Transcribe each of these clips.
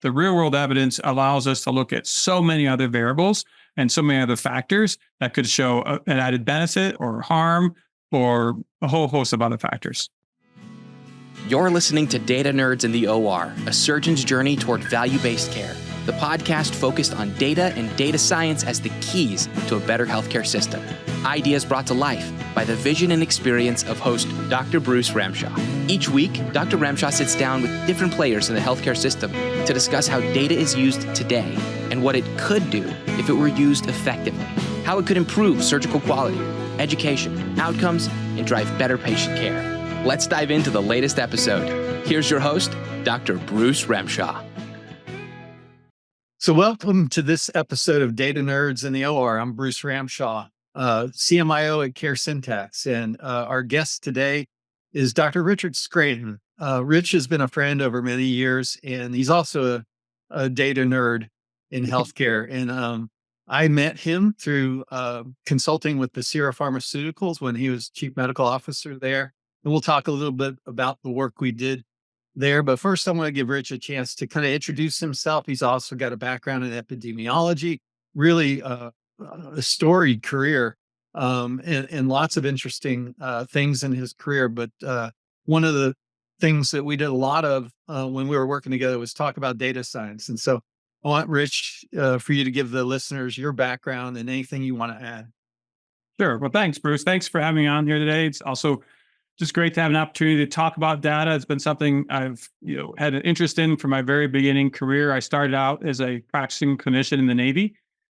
the real world evidence allows us to look at so many other variables and so many other factors that could show an added benefit or harm or a whole host of other factors. You're listening to Data Nerds in the OR, a surgeon's journey toward value-based care. The podcast focused on data and data science as the keys to a better healthcare system. Ideas brought to life by the vision and experience of host Dr. Bruce Ramshaw. Each week, Dr. Ramshaw sits down with different players in the healthcare system to discuss how data is used today and what it could do if it were used effectively, how it could improve surgical quality, education, outcomes, and drive better patient care. Let's dive into the latest episode. Here's your host, Dr. Bruce Ramshaw. So welcome to this episode of Data Nerds in the OR. I'm Bruce Ramshaw, CMIO at Caresyntax, and our guest today is Dr. Richard Scranton. Rich has been a friend over many years, and he's also a data nerd in healthcare. And I met him through consulting with the Sierra Pharmaceuticals when he was chief medical officer there. And we'll talk a little bit about the work we did there. But first, I want to give Rich a chance to kind of introduce himself. He's also got a background in epidemiology, really a storied career, and lots of interesting things in his career. But one of the things that we did a lot of when we were working together was talk about data science. And so I want Rich for you to give the listeners your background and anything you want to add. Sure. Well, thanks, Bruce. Thanks for having me on here today. It's also just great to have an opportunity to talk about data. It's been something I've had an interest in from my very beginning career. I started out as a practicing clinician in the Navy,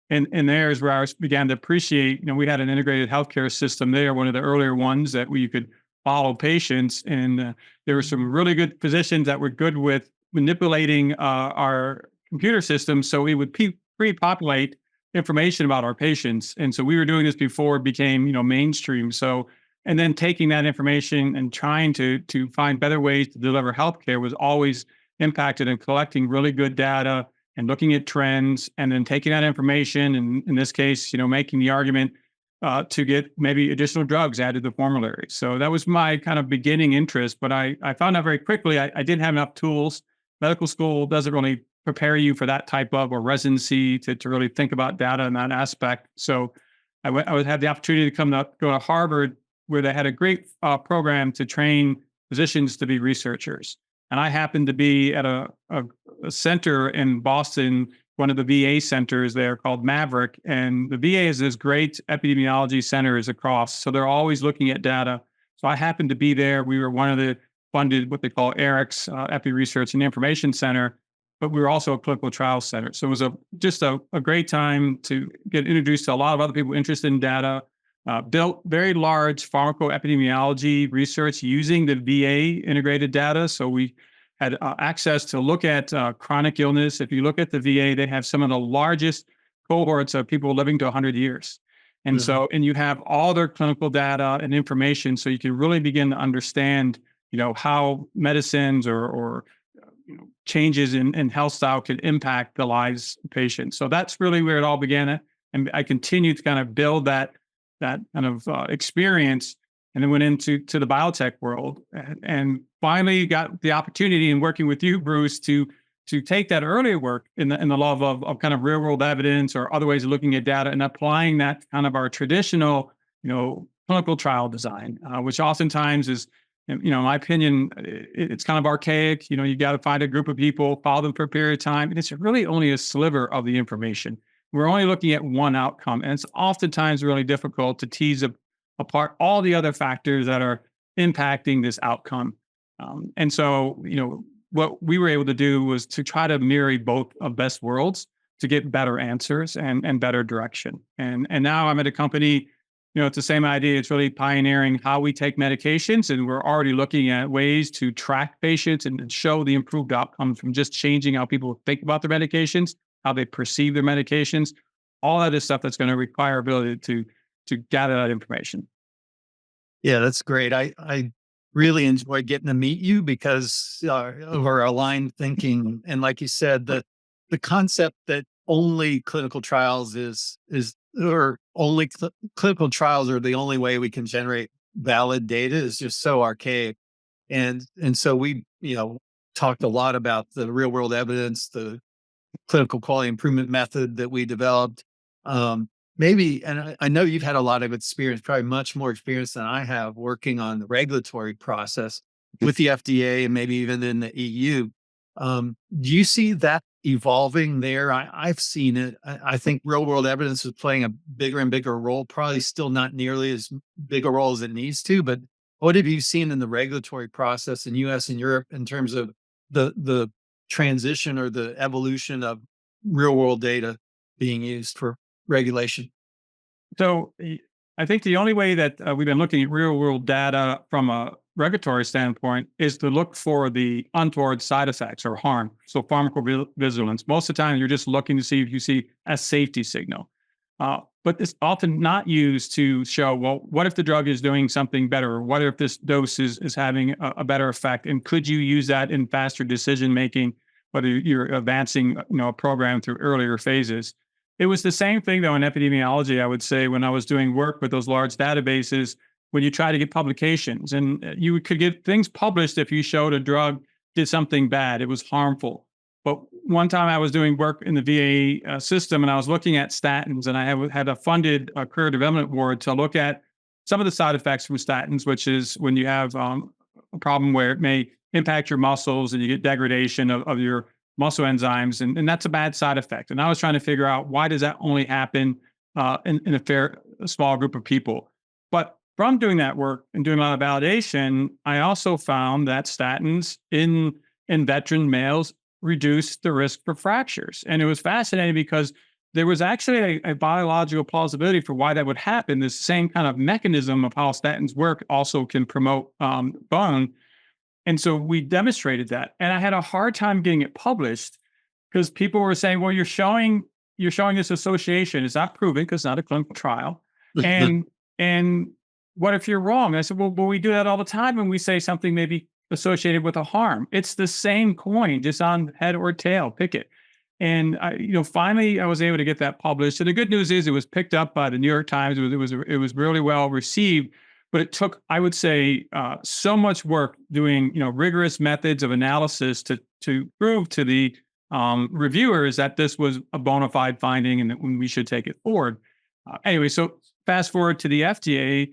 and there is where I began to appreciate. We had an integrated healthcare system there, one of the earlier ones that you could follow patients, and there were some really good physicians that were good with manipulating our computer system, so we would pre-populate information about our patients, and so we were doing this before it became mainstream. And then taking that information and trying to find better ways to deliver healthcare was always impacted in collecting really good data and looking at trends, and then taking that information and in this case, making the argument to get maybe additional drugs added to the formulary. So that was my kind of beginning interest, but I found out very quickly I didn't have enough tools. Medical school doesn't really prepare you for that type of or residency to really think about data in that aspect. So I would have the opportunity to go to Harvard, where they had a great program to train physicians to be researchers. And I happened to be at a center in Boston, one of the VA centers there called Maverick. And the VA is this great epidemiology centers across. So they're always looking at data. So I happened to be there. We were one of the funded, what they call ERIC's, Epi Research and Information Center, but we were also a clinical trial center. So it was just a great time to get introduced to a lot of other people interested in data. Built very large pharmacoepidemiology research using the VA integrated data. So we had access to look at chronic illness. If you look at the VA, they have some of the largest cohorts of people living to 100 years. And and you have all their clinical data and information, so you can really begin to understand, how medicines or changes in health style can impact the lives of patients. So that's really where it all began. And I continued to kind of build that kind of experience, and then went into the biotech world, and finally got the opportunity in working with you, Bruce, to take that earlier work in the love of kind of real world evidence or other ways of looking at data and applying that kind of our traditional, clinical trial design, which oftentimes is, in my opinion, it's kind of archaic. You got to find a group of people, follow them for a period of time, and it's really only a sliver of the information. We're only looking at one outcome, and it's oftentimes really difficult to tease apart all the other factors that are impacting this outcome. And so, what we were able to do was to try to marry both of best worlds to get better answers and better direction. And now I'm at a company, it's the same idea. It's really pioneering how we take medications, and we're already looking at ways to track patients and show the improved outcomes from just changing how people think about their medications, how they perceive their medications, all that is stuff that's going to require ability to gather that information. Yeah, that's great. I really enjoyed getting to meet you because of our aligned thinking. And like you said, the concept that only clinical trials clinical trials are the only way we can generate valid data is just so archaic. And so we, talked a lot about the real world evidence, the clinical quality improvement method that we developed. Maybe, and I know you've had a lot of experience, probably much more experience than I have working on the regulatory process with the FDA and maybe even in the EU. Do you see that evolving there? I've seen it. I think real world evidence is playing a bigger and bigger role, probably still not nearly as big a role as it needs to, but what have you seen in the regulatory process in US and Europe in terms of the transition or the evolution of real world data being used for regulation? So I think the only way that we've been looking at real world data from a regulatory standpoint is to look for the untoward side effects or harm. So pharmacovigilance. Most of the time, you're just looking to see if you see a safety signal. But it's often not used to show, well, what if the drug is doing something better? Or what if this dose is having a better effect? And could you use that in faster decision making, whether you're advancing a program through earlier phases? It was the same thing, though, in epidemiology, I would say, when I was doing work with those large databases, when you try to get publications. And you could get things published if you showed a drug did something bad, it was harmful. But one time I was doing work in the VA system, and I was looking at statins, and I had a funded career development board to look at some of the side effects from statins, which is when you have a problem where it may impact your muscles and you get degradation of your muscle enzymes, and that's a bad side effect. And I was trying to figure out, why does that only happen in a small group of people? But from doing that work and doing a lot of validation, I also found that statins in veteran males reduce the risk for fractures. And it was fascinating because there was actually a biological plausibility for why that would happen. This same kind of mechanism of how statins work also can promote bone. And so we demonstrated that. And I had a hard time getting it published because people were saying, well, you're showing this association. It's not proven because it's not a clinical trial. And what if you're wrong? I said, well, we do that all the time when we say something may be associated with a harm. It's the same coin, just on head or tail, pick it. And finally, I was able to get that published. And the good news is it was picked up by the New York Times. It was really well received, but it took, I would say, so much work doing rigorous methods of analysis to prove to the reviewers that this was a bona fide finding and that we should take it forward. Anyway, so fast forward to the FDA.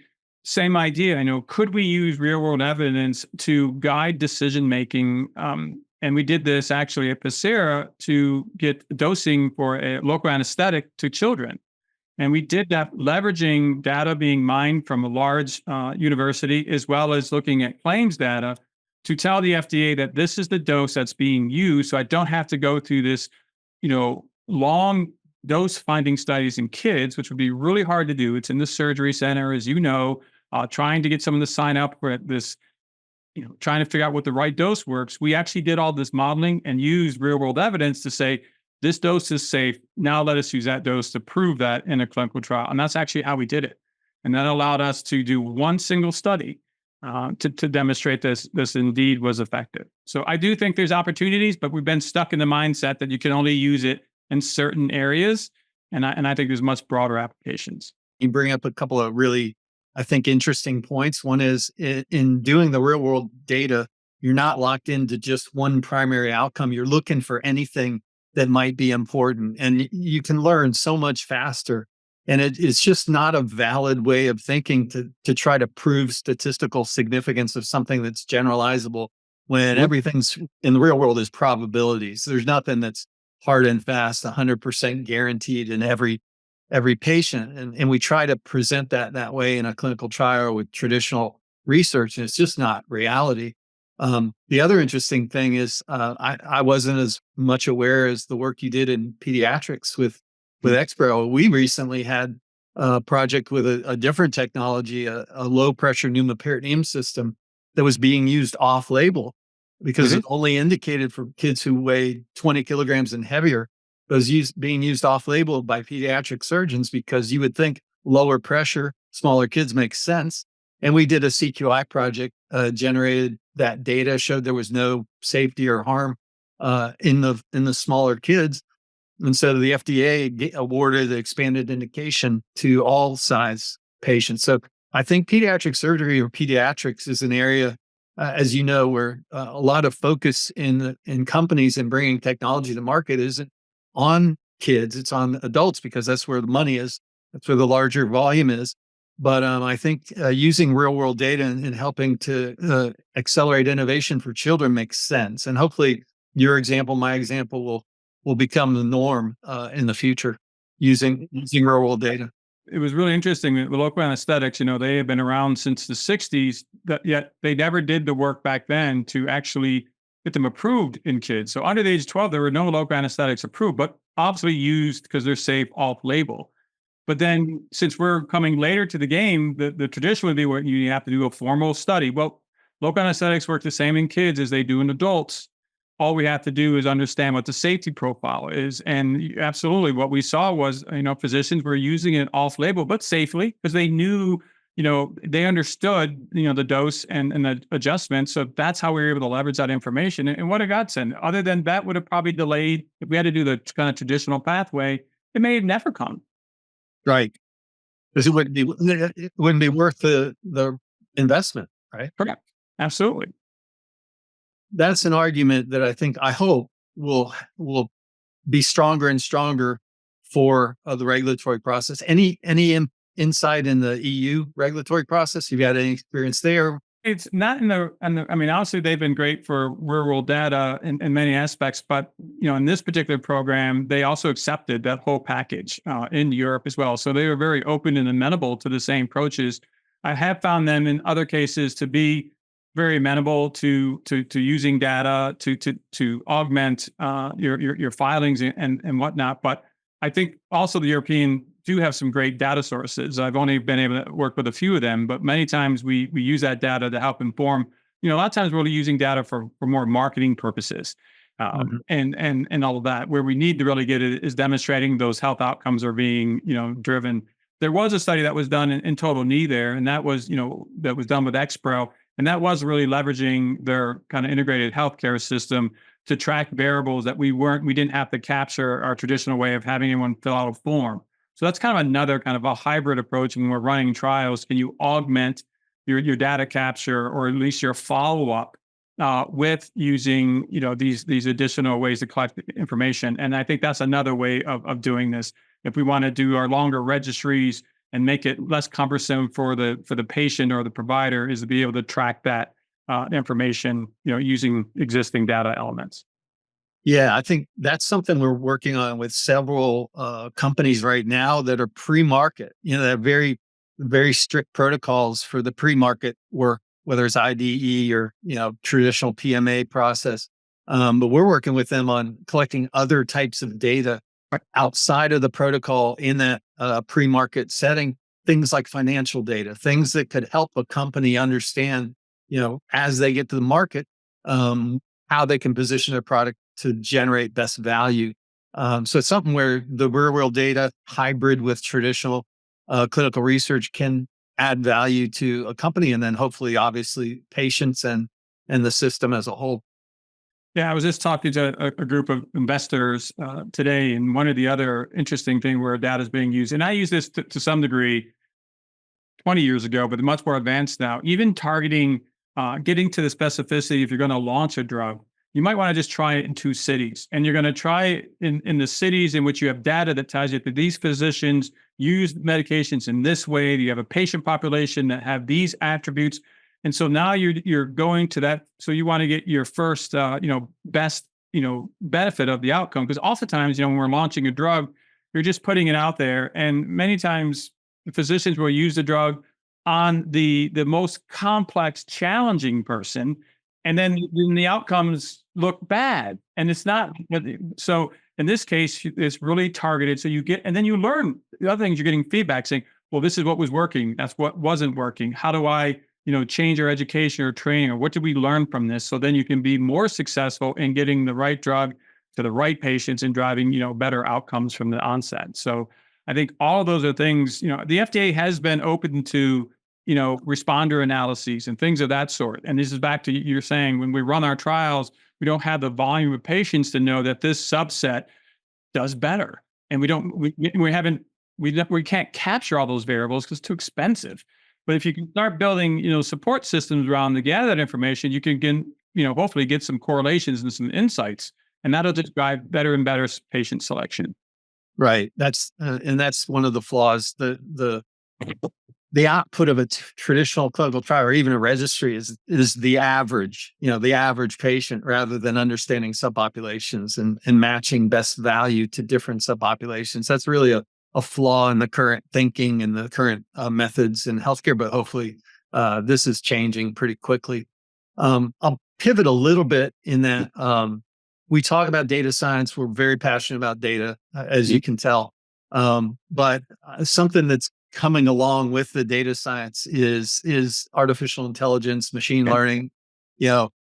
Same idea. Could we use real world evidence to guide decision making? And we did this actually at Pacira to get dosing for a local anesthetic to children. And we did that leveraging data being mined from a large university, as well as looking at claims data to tell the FDA that this is the dose that's being used. So I don't have to go through this, long dose finding studies in kids, which would be really hard to do. It's in the surgery center, as you know. Trying to get someone to sign up for this, trying to figure out what the right dose works. We actually did all this modeling and used real world evidence to say, this dose is safe. Now let us use that dose to prove that in a clinical trial. And that's actually how we did it. And that allowed us to do one single study to demonstrate this indeed was effective. So I do think there's opportunities, but we've been stuck in the mindset that you can only use it in certain areas. And I think there's much broader applications. You bring up a couple of really, I think, interesting points. One is in doing the real world data, you're not locked into just one primary outcome. You're looking for anything that might be important, and you can learn so much faster. And it's just not a valid way of thinking to try to prove statistical significance of something that's generalizable when everything's in the real world is probabilities. There's nothing that's hard and fast, 100% guaranteed in every patient. And we try to present that way in a clinical trial with traditional research, and it's just not reality. The other interesting thing is I wasn't as much aware as the work you did in pediatrics with Expero. We recently had a project with a different technology, a low pressure pneumoperitoneum system that was being used off label because it only indicated for kids who weigh 20 kilograms and heavier. It was being used off label by pediatric surgeons because you would think lower pressure, smaller kids makes sense. And we did a CQI project, generated that data, showed there was no safety or harm in the smaller kids. And so the FDA awarded the expanded indication to all size patients. So I think pediatric surgery or pediatrics is an area as you know, where a lot of focus in companies and bringing technology to market isn't on kids, it's on adults because that's where the money is, that's where the larger volume is. But I think using real world data and helping to accelerate innovation for children makes sense. And hopefully, your example, my example, will become the norm in the future using real world data. It was really interesting that the local anesthetics, they have been around since the 60s, yet they never did the work back then to actually get them approved in kids. So under the age of 12, there were no local anesthetics approved, but obviously used because they're safe off label. But then since we're coming later to the game, the tradition would be where you have to do a formal study. Well, local anesthetics work the same in kids as they do in adults. All we have to do is understand what the safety profile is. And absolutely what we saw was, physicians were using it off label, but safely because they knew, they understood, the dose and the adjustments. So that's how we were able to leverage that information. And what a godsend. Other than that would have probably delayed, if we had to do the kind of traditional pathway, it may have never come. Right. Because it wouldn't be worth the investment, right? Correct. Absolutely. That's an argument that I hope will be stronger and stronger for the regulatory process. Any insight in the EU regulatory process? You've got any experience there? It's not obviously they've been great for real world data in many aspects, but, in this particular program, they also accepted that whole package in Europe as well. So they were very open and amenable to the same approaches. I have found them in other cases to be very amenable to using data to augment your filings and whatnot. But I think also the European do have some great data sources. I've only been able to work with a few of them, but many times we use that data to help inform. A lot of times we're using data for more marketing purposes, and all of that. Where we need to really get it is demonstrating those health outcomes are being driven. There was a study that was done in total knee there, and that was that was done with Expro, and that was really leveraging their kind of integrated healthcare system to track variables that we didn't have to capture our traditional way of having anyone fill out a form. So that's kind of another kind of a hybrid approach when we're running trials. Can you augment your data capture or at least your follow-up with using these additional ways to collect information? And I think that's another way of doing this. If we want to do our longer registries and make it less cumbersome for the patient or the provider, is to be able to track that information using existing data elements. Yeah, I think that's something we're working on with several companies right now that are pre-market. They have very, very strict protocols for the pre-market work, whether it's IDE or traditional PMA process. But we're working with them on collecting other types of data outside of the protocol in that pre-market setting. Things like financial data, things that could help a company understand, as they get to the market, how they can position their product to generate best value. So it's something where the real world data hybrid with traditional clinical research can add value to a company, and then hopefully, obviously, patients and the system as a whole. Yeah, I was just talking to a group of investors today, and one of the other interesting thing where data is being used, and I use this to some degree 20 years ago, but much more advanced now, even targeting, getting to the specificity. If you're going to launch a drug, you might want to just try it in 2 cities. And you're going to try it in the cities in which you have data that tells you that these physicians use medications in this way. You have a patient population that have these attributes. And so now you're going to that. So you want to get your first, best, benefit of the outcome. Because oftentimes, when we're launching a drug, you're just putting it out there. And many times the physicians will use the drug on the most complex, challenging person. And then the outcomes look bad. And it's not. So in this case, it's really targeted. So and then you learn the other things. You're getting feedback saying, well, this is what was working. That's what wasn't working. How do I, change our education or training, or what did we learn from this? So then you can be more successful in getting the right drug to the right patients and driving, better outcomes from the onset. So I think all of those are things, the FDA has been open to, responder analyses and things of that sort. And this is back to you're saying, when we run our trials, we don't have the volume of patients to know that this subset does better. And we can't capture all those variables because it's too expensive. But if you can start building, support systems around to gather that information, you can get, hopefully get some correlations and some insights, and that'll just drive better and better patient selection. Right. And that's one of the flaws. The output of a traditional clinical trial or even a registry is the average, the average patient, rather than understanding subpopulations and matching best value to different subpopulations. That's really a flaw in the current thinking and the current methods in healthcare, but hopefully this is changing pretty quickly. I'll pivot a little bit in that we talk about data science. We're very passionate about data, as you can tell. But something that's coming along with the data science is artificial intelligence, machine learning.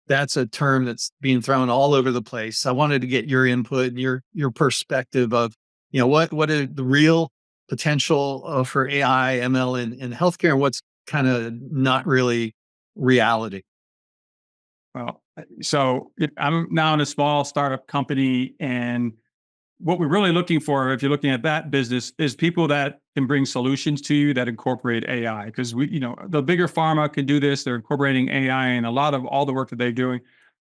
That's a term that's being thrown all over the place. I wanted to get your input and your perspective of, what are the real potential for AI, ML in healthcare, and what's kind of not really reality. Well, so I'm now in a small startup company, and what we're really looking for, if you're looking at that business, is people that can bring solutions to you that incorporate AI. Because the bigger pharma can do this; they're incorporating AI in a lot of all the work that they're doing.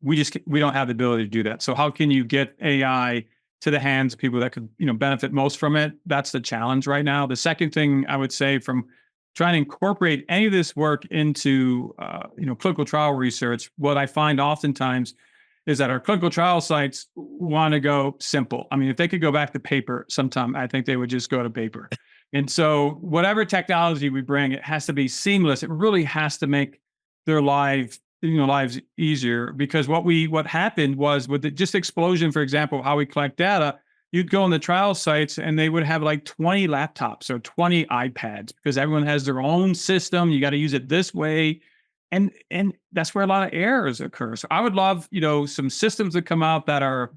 We don't have the ability to do that. So how can you get AI to the hands of people that could benefit most from it? That's the challenge right now. The second thing I would say, from trying to incorporate any of this work into clinical trial research, what I find oftentimes is that our clinical trial sites want to go simple. I mean, if they could go back to paper sometime, I think they would just go to paper. And so whatever technology we bring, it has to be seamless. It really has to make their lives easier, because what happened was with the just explosion, for example, how we collect data, you'd go on the trial sites and they would have like 20 laptops or 20 iPads because everyone has their own system. You got to use it this way. And that's where a lot of errors occur. So I would love, some systems that come out that are,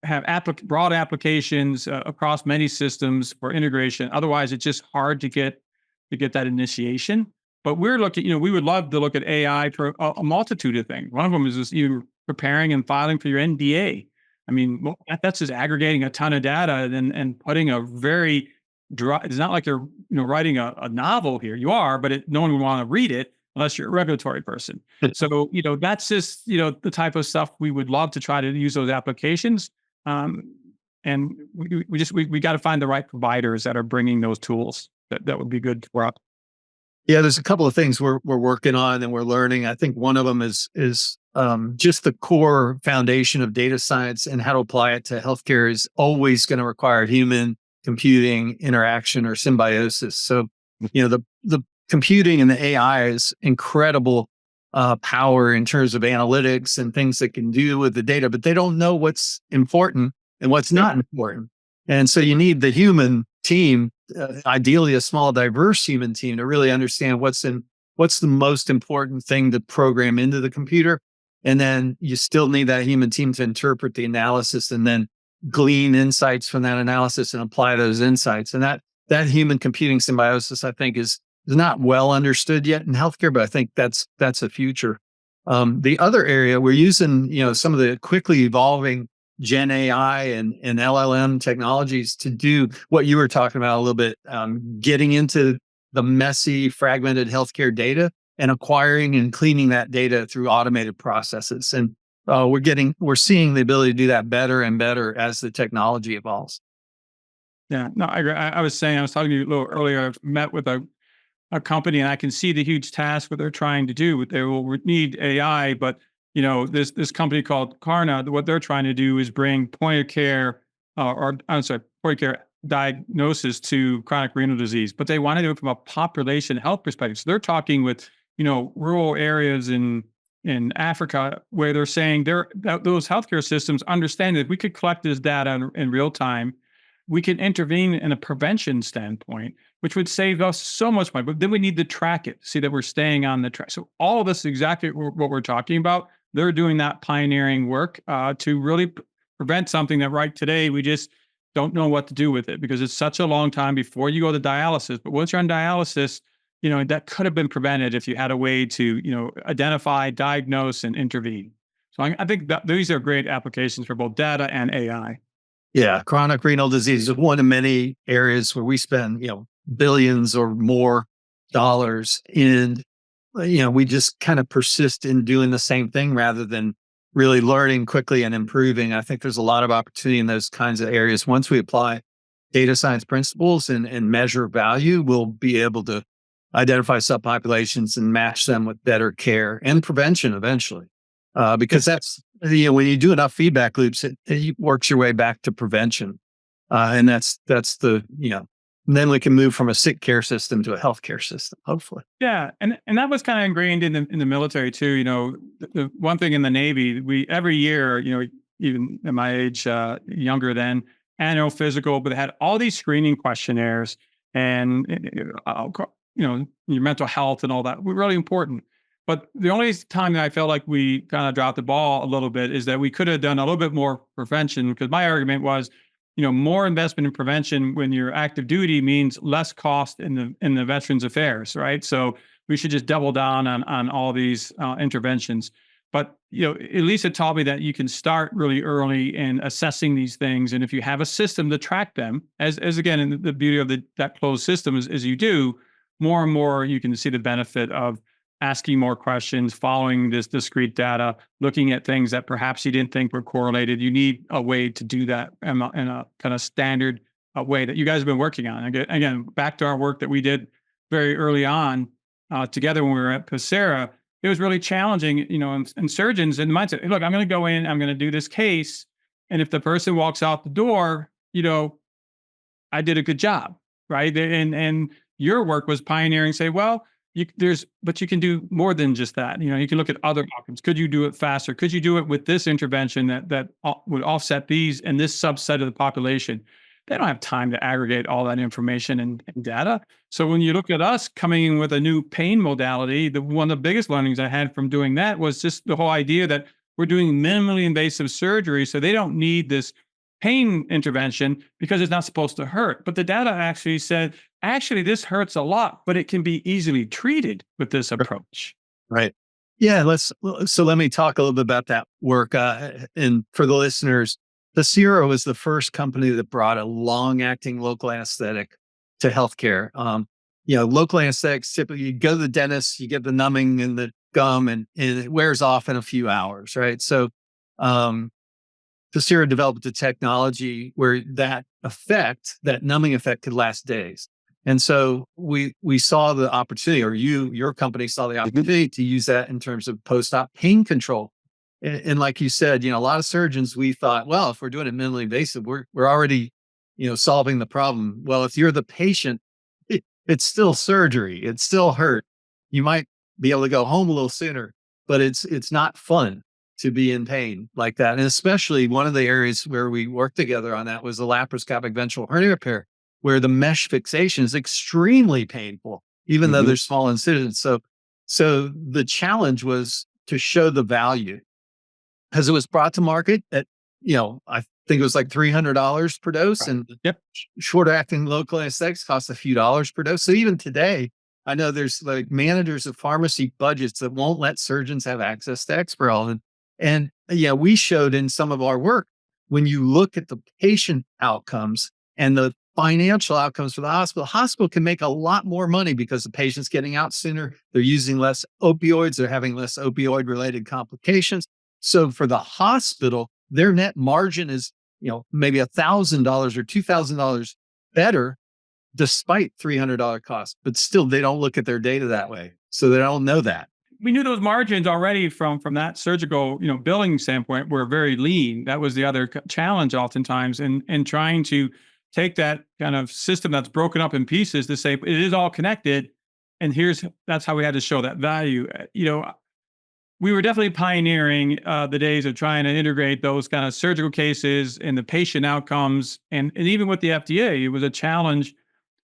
have broad applications across many systems for integration. Otherwise, it's just hard to get that initiation. But we're looking, we would love to look at AI for a multitude of things. One of them is just you preparing and filing for your NDA. I mean, that's just aggregating a ton of data and putting a very dry. It's not like you're writing a novel here. You are, but no one would want to read it unless you're a regulatory person. So that's just the type of stuff we would love to try to use those applications. And we got to find the right providers that are bringing those tools that would be good for us. Yeah, there's a couple of things we're working on and we're learning. I think one of them is just the core foundation of data science and how to apply it to healthcare is always going to require human computing interaction or symbiosis. So, the computing and the AI is incredible power in terms of analytics and things that can do with the data, but they don't know what's important and what's not important. And so you need the human team, ideally a small, diverse human team, to really understand what's the most important thing to program into the computer. And then you still need that human team to interpret the analysis and then glean insights from that analysis and apply those insights. And that human computing symbiosis, I think, is not well understood yet in healthcare, but I think that's a future. The other area we're using, some of the quickly evolving Gen AI and LLM technologies to do what you were talking about a little bit, getting into the messy, fragmented healthcare data and acquiring and cleaning that data through automated processes. And we're seeing the ability to do that better and better as the technology evolves. Yeah, no, I agree. I was talking to you a little earlier. I've met with a company, and I can see the huge task what they're trying to do. They will need AI, but this company called Karna, what they're trying to do is bring point of care diagnosis to chronic renal disease, but they want to do it from a population health perspective. So they're talking with rural areas in Africa where they're saying those healthcare systems understand that if we could collect this data in real time, we can intervene in a prevention standpoint, which would save us so much money. But then we need to track it, see that we're staying on the track. So all of this is exactly what we're talking about. They're doing that pioneering work to really prevent something that right today we just don't know what to do with it because it's such a long time before you go to dialysis. But once you're on dialysis, that could have been prevented if you had a way to, identify, diagnose, and intervene. So I think that these are great applications for both data and AI. Yeah, chronic renal disease is one of many areas where we spend, billions or more dollars. And, we just kind of persist in doing the same thing rather than really learning quickly and improving. I think there's a lot of opportunity in those kinds of areas. Once we apply data science principles and measure value, we'll be able to identify subpopulations and match them with better care and prevention eventually. Because that's, when you do enough feedback loops, it works your way back to prevention. And that's and then we can move from a sick care system to a healthcare system, hopefully. Yeah, and that was kind of ingrained in the military too. The one thing in the Navy, we every year, even at my age, younger than annual physical, but it had all these screening questionnaires and your mental health and all that were really important. But the only time that I felt like we kind of dropped the ball a little bit is that we could have done a little bit more prevention, because my argument was, more investment in prevention when you're active duty means less cost in the Veterans Affairs, right? So we should just double down on all these interventions. But at least it taught me that you can start really early in assessing these things, and if you have a system to track them, as again, in the beauty of that closed system is you do more and more, you can see the benefit of asking more questions, following this discrete data, looking at things that perhaps you didn't think were correlated. You need a way to do that in a kind of standard way that you guys have been working on. Again, back to our work that we did very early on together when we were at Pacera, it was really challenging, and surgeons in the mindset, hey, look, I'm going to go in, I'm going to do this case. And if the person walks out the door, I did a good job, right? And your work was pioneering, say, well, but you can do more than just that. You can look at other outcomes. Could you do it faster? Could you do it with this intervention that would offset these and this subset of the population? They don't have time to aggregate all that information and data. So when you look at us coming in with a new pain modality, one of the biggest learnings I had from doing that was just the whole idea that we're doing minimally invasive surgery, so they don't need this pain intervention because it's not supposed to hurt. But the data actually said, this hurts a lot, but it can be easily treated with this approach. Right. Yeah. So let me talk a little bit about that work. And for the listeners, Pacera was the first company that brought a long-acting local anesthetic to healthcare. Local anesthetics, typically you go to the dentist, you get the numbing in the gum, and it wears off in a few hours, right? So Pacera developed a technology where that numbing effect could last days. And so we saw the opportunity, or your company saw the opportunity to use that in terms of post-op pain control. And like you said, a lot of surgeons, we thought, well, if we're doing it minimally invasive, we're already, solving the problem. Well, if you're the patient, it's still surgery. It still hurt. You might be able to go home a little sooner, but it's not fun to be in pain like that. And especially one of the areas where we worked together on that was the laparoscopic ventral hernia repair, where the mesh fixation is extremely painful, even though there's small incisions. So the challenge was to show the value, because it was brought to market at, I think it was like $300 per dose, and short acting local anesthetics cost a few dollars per dose. So even today, I know there's like managers of pharmacy budgets that won't let surgeons have access to Exparel. And we showed in some of our work, when you look at the patient outcomes and the financial outcomes for the hospital can make a lot more money because the patient's getting out sooner. They're using less opioids. They're having less opioid related complications. So for the hospital, their net margin is, maybe $1,000 or $2,000 better, despite $300 cost. But still, they don't look at their data that way, so they don't know that. We knew those margins already from that surgical, billing standpoint were very lean. That was the other challenge oftentimes in trying to take that kind of system that's broken up in pieces to say it is all connected, and that's how we had to show that value. We were definitely pioneering the days of trying to integrate those kind of surgical cases and the patient outcomes, and even with the FDA, it was a challenge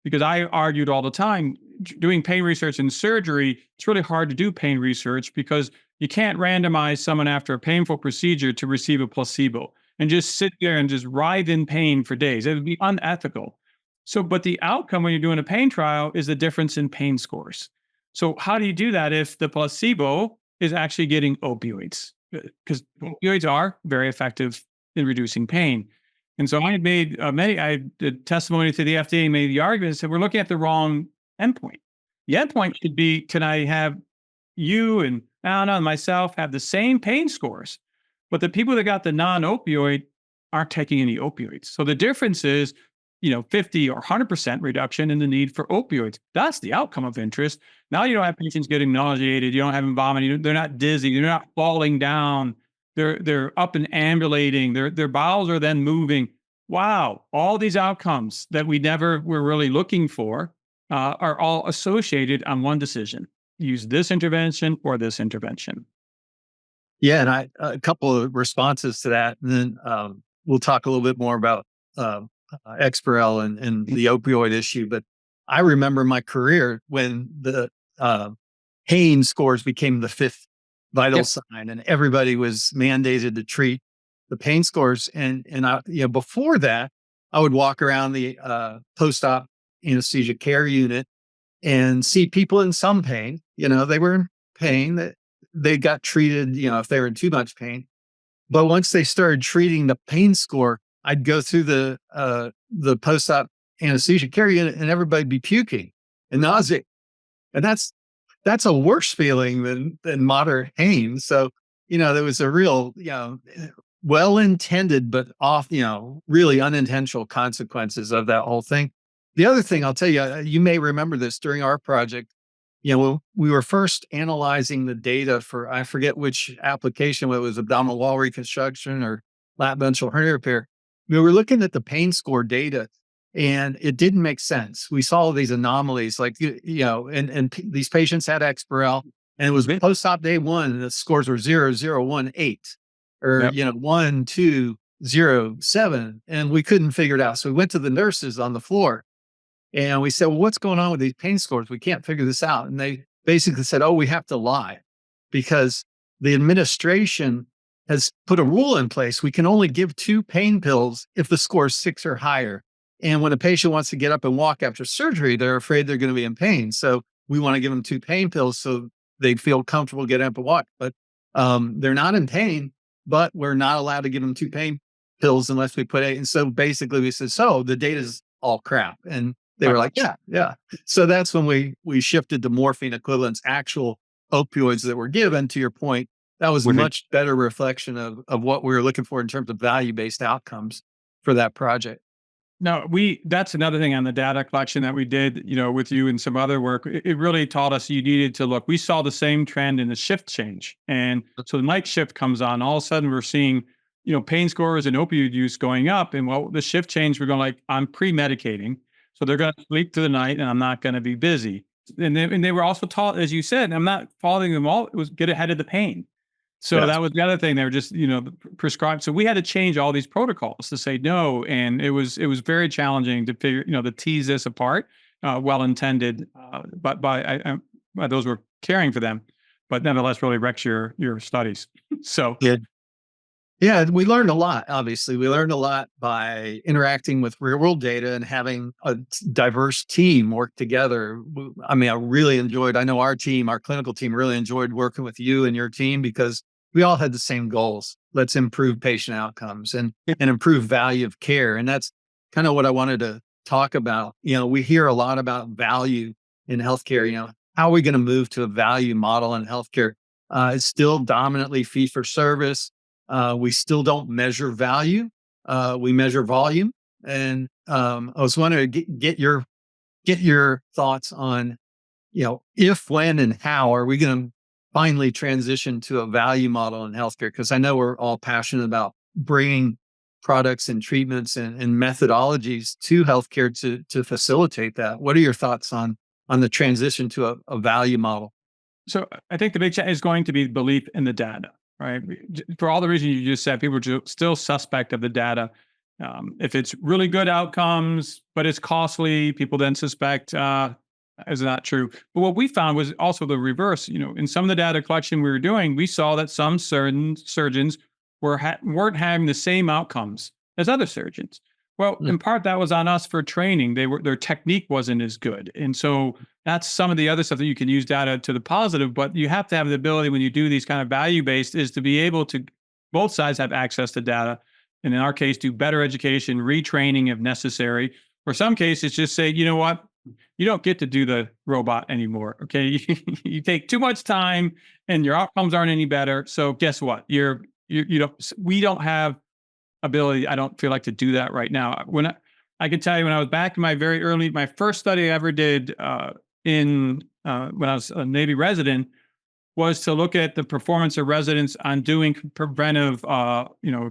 because I argued all the time, doing pain research in surgery, it's really hard to do pain research because you can't randomize someone after a painful procedure to receive a placebo and just sit there and just writhe in pain for days. It would be unethical. So, but the outcome when you're doing a pain trial is the difference in pain scores. So how do you do that if the placebo is actually getting opioids? Because opioids are very effective in reducing pain. And so I had made I did testimony to the FDA, made the argument, said we're looking at the wrong endpoint. The endpoint should be, can I have you and Anna and myself have the same pain scores, but the people that got the non-opioid aren't taking any opioids. So the difference is, 50 or 100% reduction in the need for opioids. That's the outcome of interest. Now you don't have patients getting nauseated. You don't have them vomiting. They're not dizzy. They're not falling down. They're up and ambulating. Their bowels are then moving. Wow. All these outcomes that we never were really looking for are all associated on one decision. Use this intervention or this intervention. Yeah, and a couple of responses to that, and then we'll talk a little bit more about Exparel and the opioid issue. But I remember my career when the pain scores became the fifth vital sign, and everybody was mandated to treat the pain scores. And I, before that, I would walk around the post-op anesthesia care unit and see people in some pain. They were in pain, that they got treated, if they were in too much pain. But once they started treating the pain score, I'd go through the post-op anesthesia care unit and everybody'd be puking and nausea. And that's a worse feeling than moderate pain. So, there was a real, well-intended, but really unintentional consequences of that whole thing. The other thing I'll tell you, you may remember this during our project, when we were first analyzing the data for, I forget which application, whether it was abdominal wall reconstruction or lat ventral hernia repair, we were looking at the pain score data and it didn't make sense. We saw these anomalies like, these patients had Exparel and it was post-op day one and the scores were 0, 0, 1, 8 or, 1, 2, 0, 7. And we couldn't figure it out. So we went to the nurses on the floor and we said, well, what's going on with these pain scores? We can't figure this out. And they basically said, oh, we have to lie because the administration has put a rule in place. We can only give 2 pain pills if the score is 6 or higher. And when a patient wants to get up and walk after surgery, they're afraid they're going to be in pain. So we want to give them 2 pain pills so they feel comfortable getting up and walk. But they're not in pain, but we're not allowed to give them 2 pain pills unless we put 8. And so basically we said, so the data's all crap. And they were like, yeah. So that's when we shifted to morphine equivalents, actual opioids that were given. To your point, that was a much better reflection of what we were looking for in terms of value-based outcomes for that project. No, that's another thing on the data collection that we did, with you and some other work. It really taught us you needed to look. We saw the same trend in the shift change. And so the night shift comes on. All of a sudden we're seeing, pain scores and opioid use going up. And the shift change, we're going like, I'm pre-medicating. So they're going to sleep through the night and I'm not going to be busy. And they were also taught, as you said, I'm not following them all. It was get ahead of the pain. So that was the other thing. They were just, prescribed. So we had to change all these protocols to say no. And it was very challenging to figure, to tease this apart, well-intended, but by those who were caring for them, but nonetheless really wrecks your studies. So yeah, we learned a lot. Obviously, we learned a lot by interacting with real-world data and having a diverse team work together. I mean, I know our clinical team really enjoyed working with you and your team because we all had the same goals. Let's improve patient outcomes and improve value of care. And that's kind of what I wanted to talk about. We hear a lot about value in healthcare. How are we going to move to a value model in healthcare? It's still dominantly fee for service. We still don't measure value. We measure volume. And I was wondering to get your thoughts on, if, when, and how are we going to finally transition to a value model in healthcare? Because I know we're all passionate about bringing products and treatments and methodologies to healthcare to facilitate that. What are your thoughts on the transition to a value model? So I think the big change is going to be belief in the data. Right. For all the reasons you just said, people are still suspect of the data. If it's really good outcomes, but it's costly, people then suspect is not true. But what we found was also the reverse. In some of the data collection we were doing, we saw that some certain surgeons weren't having the same outcomes as other surgeons. Well, in part, that was on us for training. Their technique wasn't as good. And so that's some of the other stuff that you can use data to the positive, but you have to have the ability when you do these kind of value-based is to be able to, both sides have access to data. And in our case, do better education, retraining if necessary. For some cases, just say, you know what, You don't get to do the robot anymore. Okay. You take too much time and your outcomes aren't any better. So guess what? You don't, we don't have ability, I don't feel like, to do that right now. I can tell you when I was back in my first study I ever did when I was a Navy resident was to look at the performance of residents on doing preventive,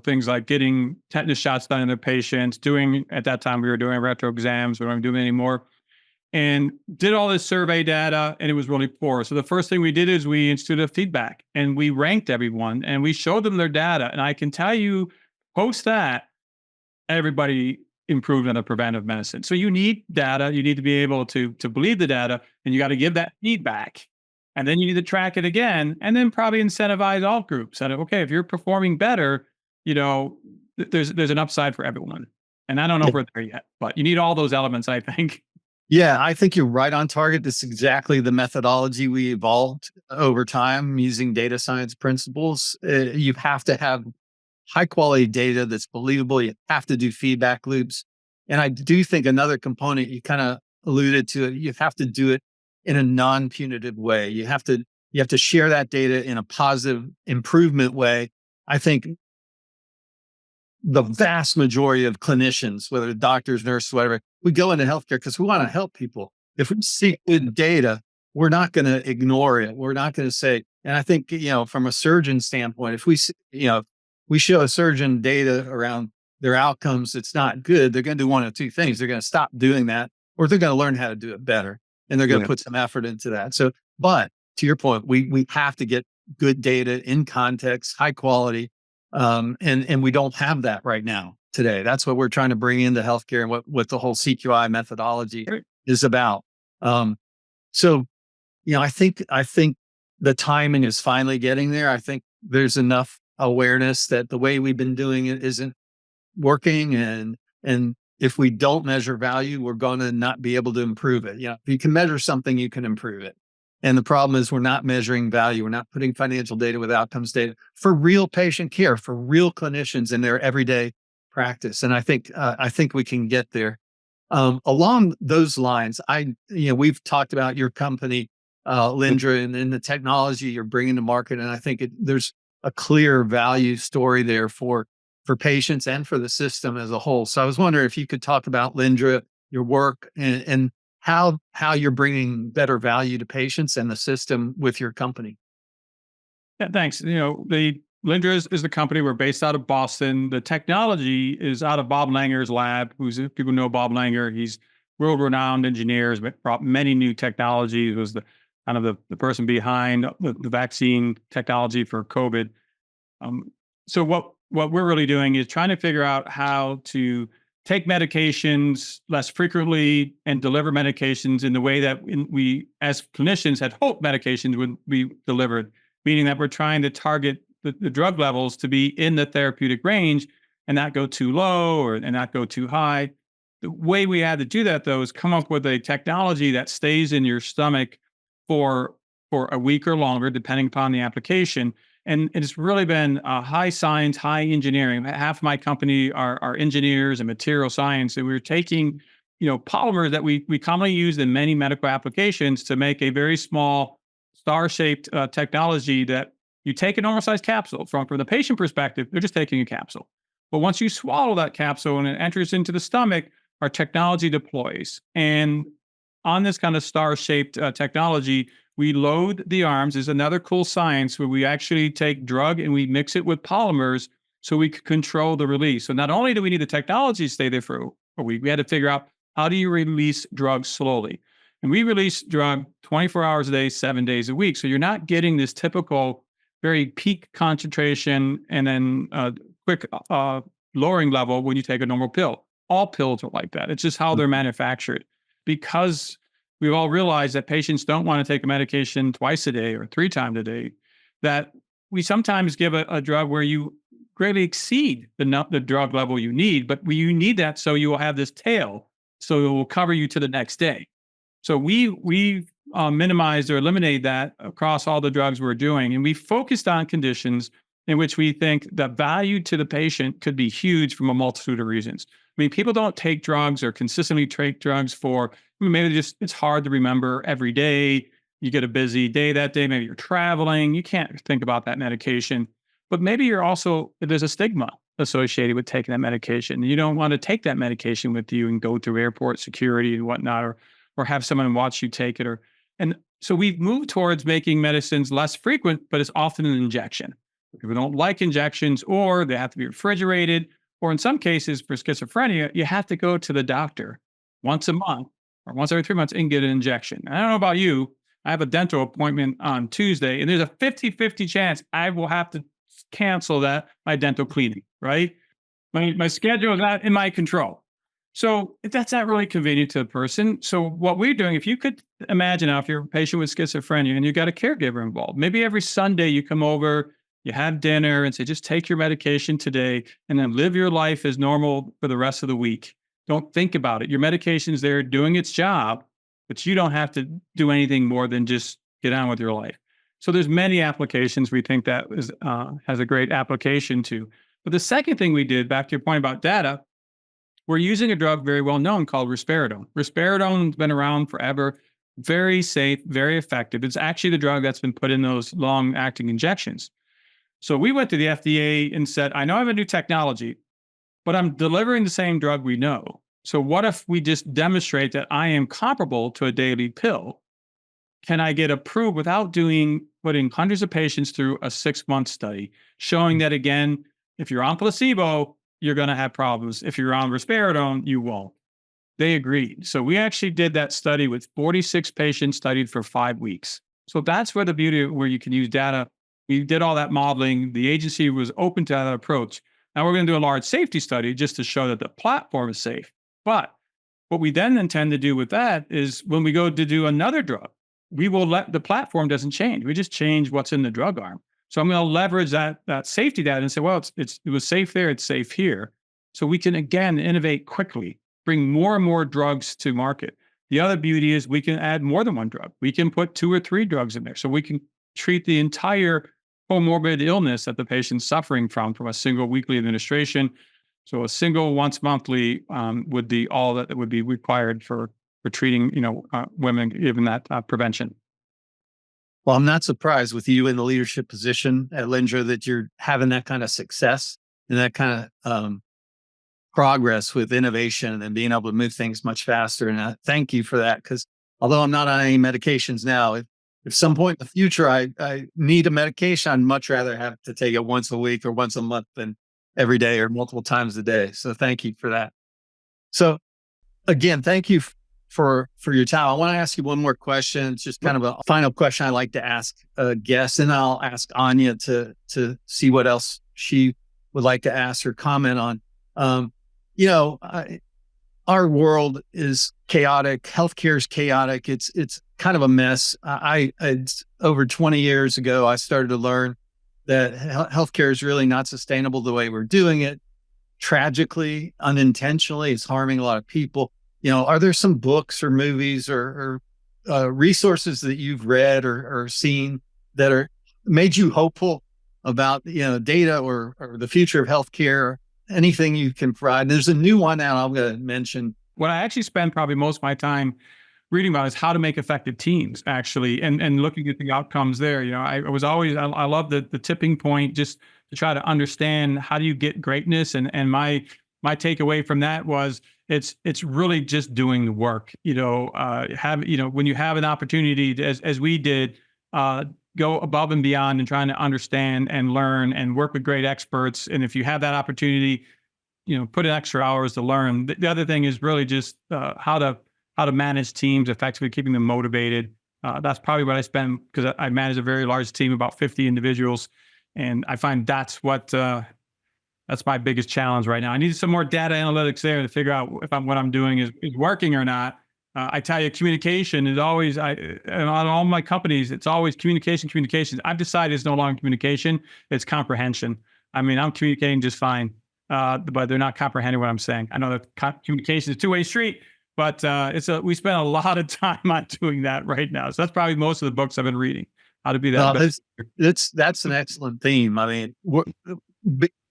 things like getting tetanus shots done in their patients, at that time we were doing retro exams, we don't do it anymore, and did all this survey data, and it was really poor. So the first thing we did is we instituted feedback, and we ranked everyone, and we showed them their data. And I can tell you, post that, everybody improved on the preventive medicine. So you need data. You need to be able to believe the data, and you got to give that feedback. And then you need to track it again, and then probably incentivize all groups. And okay, if you're performing better, there's an upside for everyone. And I don't know if we're there yet, but you need all those elements, I think. Yeah, I think you're right on target. This is exactly the methodology we evolved over time using data science principles. You have to have high quality data that's believable. You have to do feedback loops. And I do think another component, you kind of alluded to it, you have to do it in a non-punitive way. You have to share that data in a positive improvement way. I think the vast majority of clinicians, whether doctors, nurses, whatever, we go into healthcare because we want to help people. If we see good data, we're not going to ignore it. We're not going to say, and I think, from a surgeon standpoint, if we show a surgeon data around their outcomes that's not good, they're going to do one of two things. They're going to stop doing that, or they're going to learn how to do it better, and they're going to put some effort into that. So, but to your point, we have to get good data in context, high quality. And we don't have that right now today. That's what we're trying to bring into healthcare, and what the whole CQI methodology is about. So, I think the timing is finally getting there. I think there's enough awareness that the way we've been doing it isn't working. And if we don't measure value, we're going to not be able to improve it. If you can measure something, you can improve it. And the problem is we're not measuring value. We're not putting financial data with outcomes data for real patient care, for real clinicians in their everyday practice. And I think we can get there. Along those lines, we've talked about your company, Lindra, and the technology you're bringing to market. And I think there's a clear value story there for patients and for the system as a whole. So I was wondering if you could talk about Lindra, your work, and how you're bringing better value to patients and the system with your company. Yeah, thanks. The Lindra is the company. We're based out of Boston. The technology is out of Bob Langer's lab. People know Bob Langer. He's world-renowned engineer. Has brought many new technologies. Was the kind of the person behind the vaccine technology for COVID. So what we're really doing is trying to figure out how to take medications less frequently and deliver medications in the way that we, as clinicians, had hoped medications would be delivered, meaning that we're trying to target the drug levels to be in the therapeutic range and not go too low and not go too high. The way we had to do that, though, is come up with a technology that stays in your stomach for a week or longer, depending upon the application. And it's really been high science, high engineering. Half of my company are engineers and material science. And we're taking, polymers that we commonly use in many medical applications to make a very small star-shaped technology that you take a normal sized capsule from the patient perspective, they're just taking a capsule. But once you swallow that capsule and it enters into the stomach, our technology deploys. And on this kind of star-shaped technology, we load the arms. Is another cool science where we actually take drug and we mix it with polymers so we can control the release. So not only do we need the technology to stay there for a week, we had to figure out how do you release drugs slowly. And we release drug 24 hours a day, 7 days a week. So you're not getting this typical very peak concentration and then quick lowering level when you take a normal pill. All pills are like that. It's just how they're manufactured. Because we've all realized that patients don't want to take a medication twice a day or 3 times a day, that we sometimes give a drug where you greatly exceed the drug level you need, but you need that so you will have this tail, so it will cover you to the next day. So we minimized or eliminated that across all the drugs we're doing, and we focused on conditions in which we think the value to the patient could be huge from a multitude of reasons. I mean, people don't take drugs or consistently take drugs for maybe just it's hard to remember every day. You get a busy day that day, maybe you're traveling, you can't think about that medication. But maybe you're also, there's a stigma associated with taking that medication. You don't want to take that medication with you and go through airport security and whatnot, or have someone watch you take it. And so we've moved towards making medicines less frequent, but it's often an injection. People don't like injections, or they have to be refrigerated, or in some cases for schizophrenia, you have to go to the doctor once a month or once every 3 months and get an injection. And I don't know about you, I have a dental appointment on Tuesday, and there's a 50-50 chance I will have to cancel my dental cleaning, right? My schedule is not in my control. So that's not really convenient to the person. So what we're doing, if you could imagine now, if you're a patient with schizophrenia and you've got a caregiver involved, maybe every Sunday you come over, you have dinner and say, just take your medication today and then live your life as normal for the rest of the week. Don't think about it. Your medication's there doing its job, but you don't have to do anything more than just get on with your life. So there's many applications we think that has a great application to. But the second thing we did, back to your point about data, we're using a drug very well known called risperidone. Risperidone's been around forever, very safe, very effective. It's actually the drug that's been put in those long-acting injections. So we went to the FDA and said, I know I have a new technology, but I'm delivering the same drug we know. So what if we just demonstrate that I am comparable to a daily pill? Can I get approved without putting hundreds of patients through a 6-month study, showing that, again, if you're on placebo, you're going to have problems. If you're on risperidone, you won't. They agreed. So we actually did that study with 46 patients studied for 5 weeks. So that's where the beauty of where you can use data. We did all that modeling. The agency was open to that approach. Now we're going to do a large safety study just to show that the platform is safe. But what we then intend to do with that is when we go to do another drug, we will let the platform doesn't change. We just change what's in the drug arm. So I'm going to leverage that safety data and say, well, it was safe there, it's safe here. So we can, again, innovate quickly, bring more and more drugs to market. The other beauty is we can add more than one drug. We can put 2 or 3 drugs in there. So we can treat the entire comorbid illness that the patient's suffering from a single weekly administration. So a single once monthly would be all that would be required for treating, women, given that prevention. Well, I'm not surprised with you in the leadership position at Lindra that you're having that kind of success and that kind of progress with innovation and being able to move things much faster. And I thank you for that, because although I'm not on any medications now, if some point in the future I need a medication, I'd much rather have to take it once a week or once a month than every day or multiple times a day. So thank you for that. So again, thank you for your time. I want to ask you one more question. It's just kind of a final question I like to ask guests, and I'll ask Anya to see what else she would like to ask or comment on. Our world is chaotic. Healthcare is chaotic. It's kind of a mess. It's over 20 years ago, I started to learn that healthcare is really not sustainable the way we're doing it. Tragically, unintentionally, it's harming a lot of people. Are there some books or movies or resources that you've read or seen that are made you hopeful about data or the future of healthcare? Anything you can provide? There's a new one out I'm going to mention. What I actually spend probably most of my time reading about is how to make effective teams, actually, and looking at the outcomes there. I love the tipping point, just to try to understand how do you get greatness. And my takeaway from that was it's really just doing the work. When you have an opportunity, as we did, go above and beyond and trying to understand and learn and work with great experts. And if you have that opportunity, put in extra hours to learn. The other thing is really just how to manage teams effectively, keeping them motivated. That's probably what I spend, because I manage a very large team, about 50 individuals. And I find that's my biggest challenge right now. I need some more data analytics there to figure out if what I'm doing is working or not. I tell you, communication is always, and on all my companies, it's always communication. I've decided it's no longer communication, it's comprehension. I mean, I'm communicating just fine, but they're not comprehending what I'm saying. I know that communication is a two-way street, but we spend a lot of time on doing that right now. So that's probably most of the books I've been reading. how to be that Well, best. that's an excellent theme. I mean,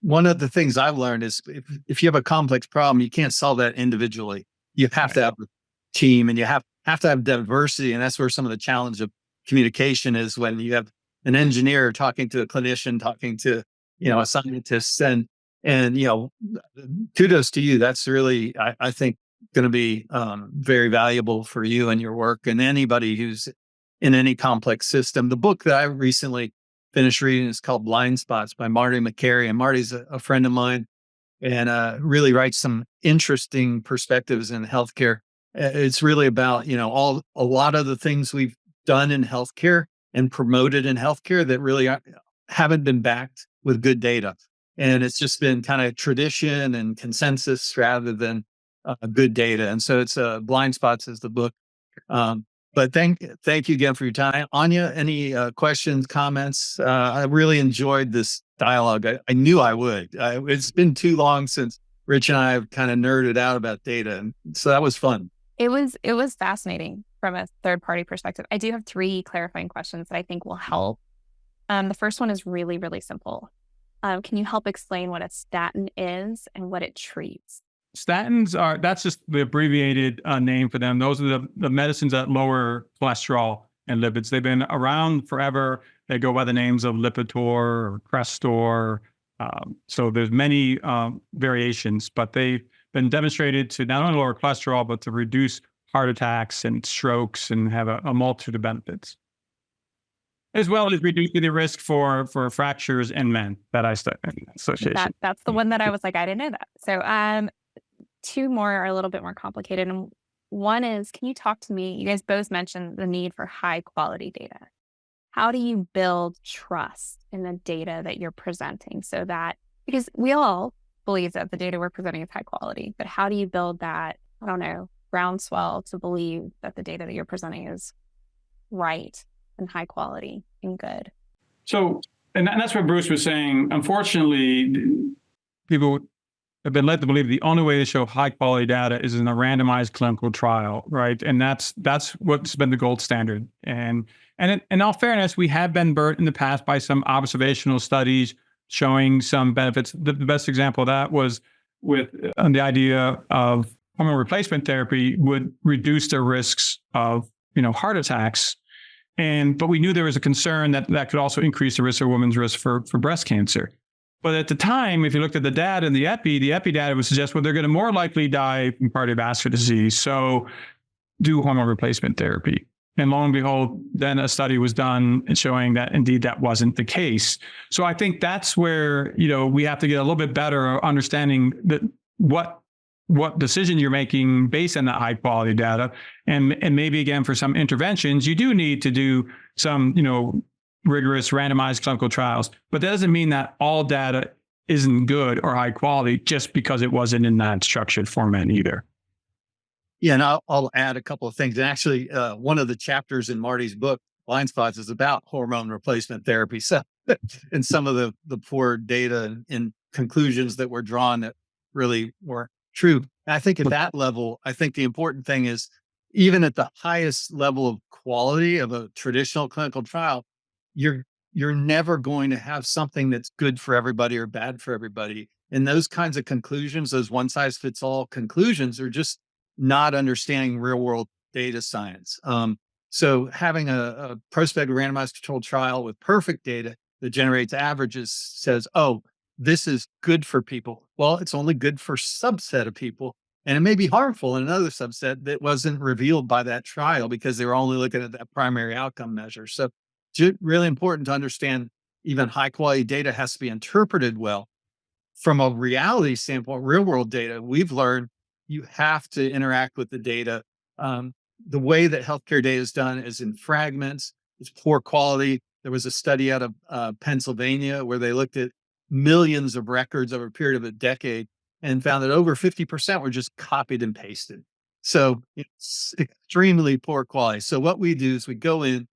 one of the things I've learned is if you have a complex problem, you can't solve that individually. You have to have a team, and you have to have diversity. And that's where some of the challenge of communication is, when you have an engineer talking to a clinician, talking to, a scientist, and, kudos to you. That's really, I think, going to be very valuable for you and your work, and anybody who's in any complex system. The book that I recently finished reading is called Blind Spots by Marty McCary. And Marty's a friend of mine, and really writes some interesting perspectives in healthcare. It's really about, a lot of the things we've done in healthcare and promoted in healthcare that really haven't been backed with good data. And it's just been kind of tradition and consensus rather than good data. And so it's Blind Spots is the book. But thank you again for your time. Anya, any questions, comments? I really enjoyed this dialogue. I knew I would. It's been too long since Rich and I have kind of nerded out about data. And so that was fun. It was fascinating from a third party perspective. I do have 3 clarifying questions that I think will help. The first one is really, really simple. Can you help explain what a statin is and what it treats? Statins that's just the abbreviated name for them. Those are the medicines that lower cholesterol and lipids. They've been around forever. They go by the names of Lipitor or Crestor. So there's many variations, but they've been demonstrated to not only lower cholesterol, but to reduce heart attacks and strokes and have a multitude of benefits, as well as reducing the risk for fractures in men that I study association. That's the one that I was like, I didn't know that. So 2 more are a little bit more complicated. And one is, can you talk to me? You guys both mentioned the need for high quality data. How do you build trust in the data that you're presenting because we all believe that the data we're presenting is high quality, but how do you build that, groundswell to believe that the data that you're presenting is right and high quality and good? So, and that's what Bruce was saying. Unfortunately, people have been led to believe the only way to show high quality data is in a randomized clinical trial, right? And that's what's been the gold standard. And in all fairness, we have been burnt in the past by some observational studies showing some benefits. The best example of that was with the idea of hormone replacement therapy would reduce the risks of heart attacks. But we knew there was a concern that could also increase the risk of women's risk for breast cancer. But at the time, if you looked at the data and the epi data would suggest, they're going to more likely die from cardiovascular disease. So do hormone replacement therapy. And lo and behold, then a study was done showing that indeed that wasn't the case. So I think that's where, we have to get a little bit better understanding that what decision you're making based on that high quality data. And maybe again, for some interventions, you do need to do some, rigorous randomized clinical trials, but that doesn't mean that all data isn't good or high quality just because it wasn't in that structured format either. Yeah, and I'll add a couple of things. And actually, one of the chapters in Marty's book, Blind Spots, is about hormone replacement therapy. So, and some of the poor data and conclusions that were drawn that really weren't true. And I think at that level, I think the important thing is, even at the highest level of quality of a traditional clinical trial, you're never going to have something that's good for everybody or bad for everybody. And those kinds of conclusions, those one size fits all conclusions, are just not understanding real world data science. So having a prospective randomized controlled trial with perfect data that generates averages says, oh, this is good for people. Well, it's only good for a subset of people. And it may be harmful in another subset that wasn't revealed by that trial because they were only looking at that primary outcome measure. So it's really important to understand even high quality data has to be interpreted well. From a reality standpoint, real world data, we've learned you have to interact with the data. The way that healthcare data is done is in fragments. It's poor quality. There was a study out of Pennsylvania where they looked at millions of records over a period of a decade and found that over 50% were just copied and pasted. So it's extremely poor quality. So what we do is we go in,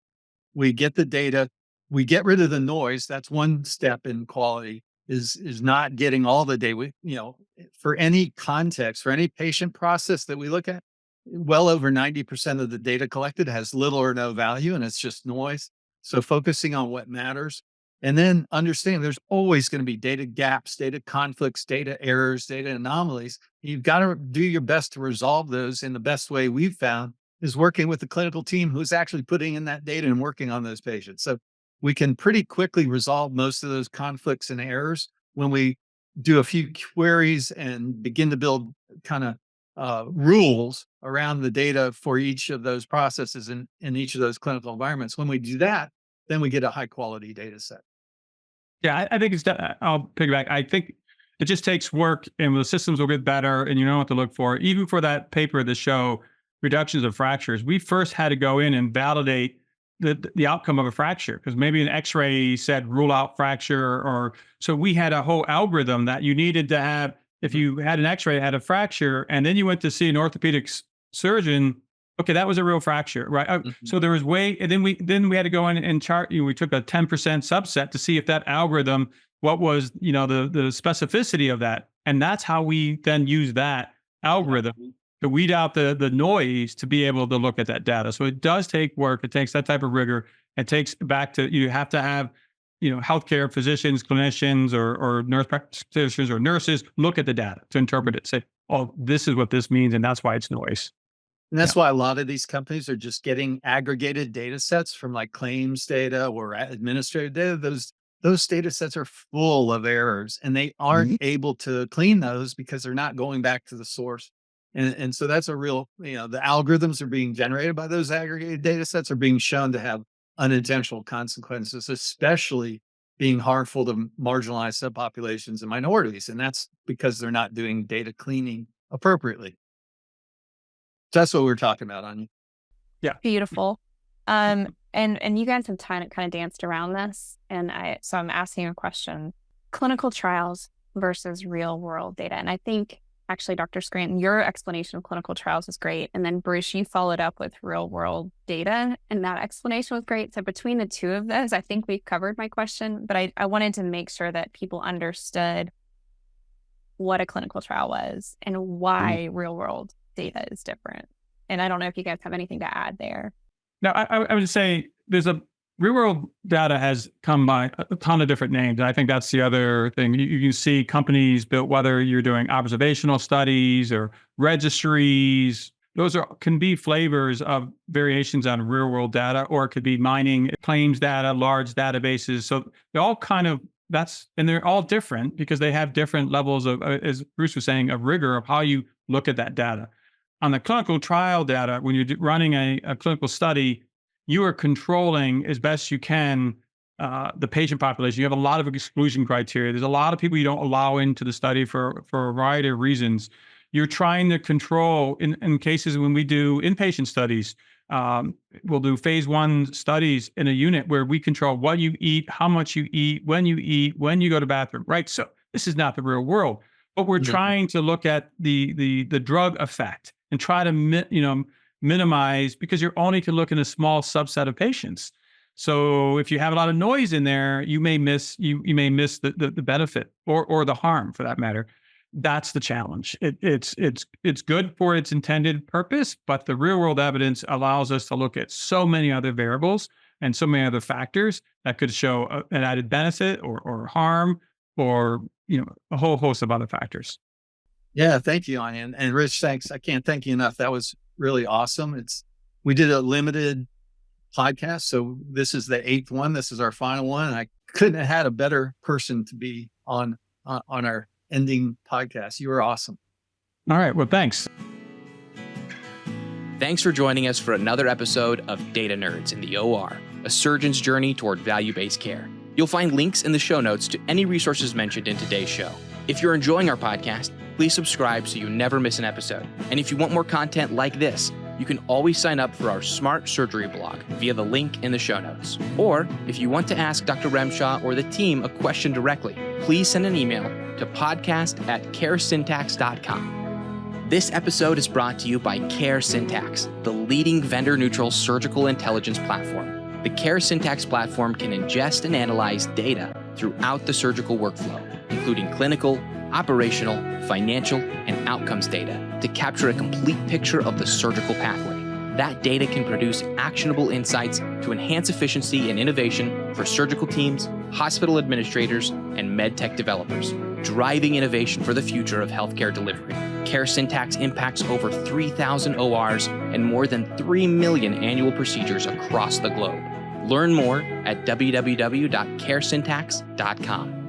we get the data, we get rid of the noise. That's one step in quality, is not getting all the data. For any context, for any patient process that we look at, well over 90% of the data collected has little or no value, and it's just noise. So focusing on what matters, and then understanding there's always going to be data gaps, data conflicts, data errors, data anomalies. You've got to do your best to resolve those. And the best way we've found is working with the clinical team who's actually putting in that data and working on those patients. So we can pretty quickly resolve most of those conflicts and errors when we do a few queries and begin to build kind of rules around the data for each of those processes in each of those clinical environments. When we do that, then we get a high quality data set. Yeah, I think I'll piggyback. I think it just takes work, and the systems will get better, and you know what to look for. Even for that paper that show reductions of fractures, we first had to go in and validate the outcome of a fracture, because maybe an X-ray said rule out fracture, or so we had a whole algorithm that you needed to have. If you had an X-ray that had a fracture, and then you went to see an orthopedic surgeon, okay, that was a real fracture, right? So there was and then we had to go in and chart. We took a 10% subset to see if that algorithm, what was the specificity of that, and that's how we then use that algorithm to weed out the noise to be able to look at that data. So it does take work. It takes that type of rigor. It takes back to you have to have healthcare physicians, clinicians, or nurse practitioners or nurses look at the data to interpret it. Say, oh, this is what this means, and that's why it's noise. And that's why a lot of these companies are just getting aggregated data sets from like claims data or administrative data. Those data sets are full of errors, and they aren't able to clean those because they're not going back to the source. And so that's a real, the algorithms are being generated by those aggregated data sets are being shown to have unintentional consequences, especially being harmful to marginalized subpopulations and minorities. And that's because they're not doing data cleaning appropriately. That's what we're talking about, Anya. Yeah. Beautiful. And you guys have kind of danced around this. And so I'm asking a question: clinical trials versus real world data. And I think actually, Dr. Scranton, your explanation of clinical trials was great. And then Bruce, you followed up with real world data, and that explanation was great. So between the two of those, I think we've covered my question, but I wanted to make sure that people understood what a clinical trial was and why real world data is different. And I don't know if you guys have anything to add there. Now, I would say there's real world data has come by a ton of different names. And I think that's the other thing. You can see companies built, whether you're doing observational studies or registries, those can be flavors of variations on real world data, or it could be mining claims data, large databases. So they're all and they're all different because they have different levels of, as Bruce was saying, of rigor of how you look at that data. On the clinical trial data, when you're running a clinical study, you are controlling as best you can the patient population. You have a lot of exclusion criteria. There's a lot of people you don't allow into the study for a variety of reasons. You're trying to control, in cases when we do inpatient studies, we'll do phase 1 studies in a unit where we control what you eat, how much you eat, when you go to the bathroom, right? So this is not the real world, but we're trying to look at the drug effect and try to minimize, because you're only can look in a small subset of patients. So if you have a lot of noise in there, you may miss the benefit or the harm for that matter. That's the challenge. It's good for its intended purpose, but the real world evidence allows us to look at so many other variables and so many other factors that could show an added benefit or harm, or a whole host of other factors. Yeah, thank you, Anya. And Rich, thanks. I can't thank you enough. That was really awesome. We did a limited podcast, so this is the 8th one. This is our final one. And I couldn't have had a better person to be on our ending podcast. You were awesome. All right. Well, thanks. Thanks for joining us for another episode of Data Nerds in the OR, a surgeon's journey toward value-based care. You'll find links in the show notes to any resources mentioned in today's show. If you're enjoying our podcast, please subscribe so you never miss an episode. And if you want more content like this, you can always sign up for our Smart Surgery blog via the link in the show notes. Or if you want to ask Dr. Ramshaw or the team a question directly, please send an email to podcast@caresyntax.com. This episode is brought to you by Caresyntax, the leading vendor-neutral surgical intelligence platform. The Caresyntax platform can ingest and analyze data throughout the surgical workflow, including clinical, operational, financial, and outcomes data to capture a complete picture of the surgical pathway. that data can produce actionable insights to enhance efficiency and innovation for surgical teams, hospital administrators, and medtech developers, driving innovation for the future of healthcare delivery. Caresyntax impacts over 3,000 ORs and more than 3 million annual procedures across the globe. Learn more at www.caresyntax.com.